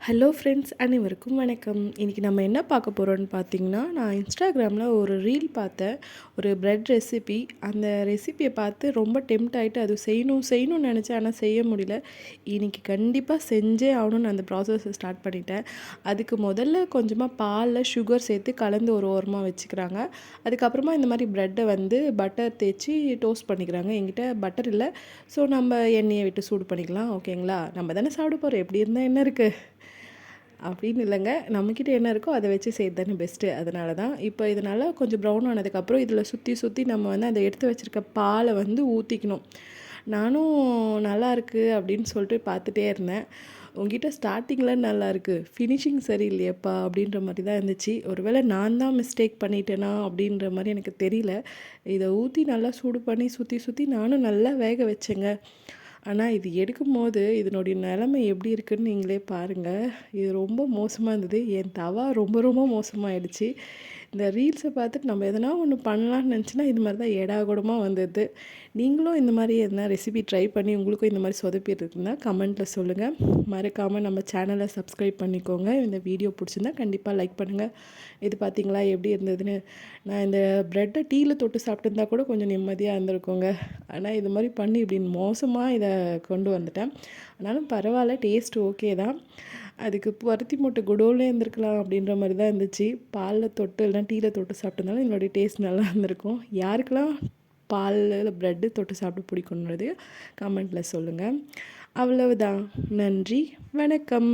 Hello friends, அனைவருக்கும் வணக்கம். இன்றைக்கி நம்ம என்ன பார்க்க போகிறோம்னு பார்த்தீங்கன்னா, நான் இன்ஸ்டாகிராமில் ஒரு ரீல் பார்த்தேன். ஒரு பிரெட் ரெசிபி. அந்த ரெசிபியை பார்த்து ரொம்ப டெம்ப்ட் ஆகிட்டு அது செய்யணும்னு நினச்சேன். ஆனால் செய்ய முடியல. இன்றைக்கி கண்டிப்பாக செஞ்சே ஆகணும்னு அந்த ப்ராசஸை ஸ்டார்ட் பண்ணிட்டேன். அதுக்கு முதல்ல கொஞ்சமாக பாலில் சுகர் சேர்த்து கலந்து ஒரு ஓரமாக வச்சுக்கிறாங்க. அதுக்கப்புறமா இந்த மாதிரி ப்ரெட்டை வந்து பட்டர் தேய்ச்சி டோஸ்ட் பண்ணிக்கிறாங்க. என்கிட்ட பட்டர் இல்லை, ஸோ நம்ம எண்ணெயை விட்டு சூடு பண்ணிக்கலாம். ஓகேங்களா? நம்ம தானே சாப்பிட போகிறோம், எப்படி இருந்தால் என்ன இருக்குது அப்படின்னு இல்லைங்க. நம்மக்கிட்ட என்ன இருக்கோ அதை வச்சு செய்கிறது தானே பெஸ்ட்டு. அதனால தான் இப்போ இதனால் கொஞ்சம் ப்ரௌன் ஆனதுக்கப்புறம் இதில் சுற்றி நம்ம வந்து அதை எடுத்து வச்சுருக்க பாலை வந்து ஊற்றிக்கணும். நானும் நல்லாயிருக்கு அப்படின்னு சொல்லிட்டு பார்த்துட்டே இருந்தேன். உங்ககிட்ட ஸ்டார்டிங்கில் நல்லாயிருக்கு, ஃபினிஷிங் சரியில்லையப்பா அப்படின்ற மாதிரி தான் இருந்துச்சு. ஒருவேளை நான் தான் மிஸ்டேக் பண்ணிட்டேனா அப்படின்ற மாதிரி எனக்கு தெரியல. இதை ஊற்றி நல்லா சூடு பண்ணி சுற்றி நானும் நல்லா வேக வச்சேங்க. ஆனால் இது எடுக்கும்போது இதனுடைய நிலைமை எப்படி இருக்குதுன்னு நீங்களே பாருங்கள். இது ரொம்ப மோசமாக இருந்தது. என் தவா ரொம்ப மோசமாகிடுச்சு. இந்த ரீல்ஸை பார்த்துட்டு நம்ம எதனா ஒன்று பண்ணலான்னு நினச்சின்னா இது மாதிரி தான் ஏடாகூடமாக வந்தது. நீங்களும் இந்த மாதிரி எதனா ரெசிபி ட்ரை பண்ணி உங்களுக்கும் இந்த மாதிரி சொதப்பிட்டுருக்குன்னா கமெண்ட்டில் சொல்லுங்கள். மறக்காமல் நம்ம சேனலை சப்ஸ்கிரைப் பண்ணிக்கோங்க. இந்த வீடியோ பிடிச்சிருந்தா கண்டிப்பாக லைக் பண்ணுங்கள். இது பார்த்தீங்களா எப்படி இருந்ததுன்னு. நான் இந்த ப்ரெட்டை டீயில் தொட்டு சாப்பிட்டுருந்தா கூட கொஞ்சம் நிம்மதியாக இருந்திருக்கோங்க. ஆனால் இது மாதிரி பண்ணி இப்படி மோசமாக இதை கொண்டு வந்துட்டேன். ஆனாலும் பரவாயில்ல, டேஸ்ட் ஓகே தான். அதுக்கு பருத்தி மூட்டை குடோன்லே இருந்திருக்கலாம் அப்படின்ற மாதிரி தான் இருந்துச்சு. பாலில் தொட்டு இல்லைனா டீயில் தொட்டு சாப்பிட்டதுனால என்னுடைய டேஸ்ட் நல்லா இருந்திருக்கும். யாருக்கெல்லாம் பாலில் ப்ரெட்டு தொட்டு சாப்பிட பிடிக்குன்றது கமெண்ட்டில் சொல்லுங்கள். அவ்வளவுதான். நன்றி, வணக்கம்.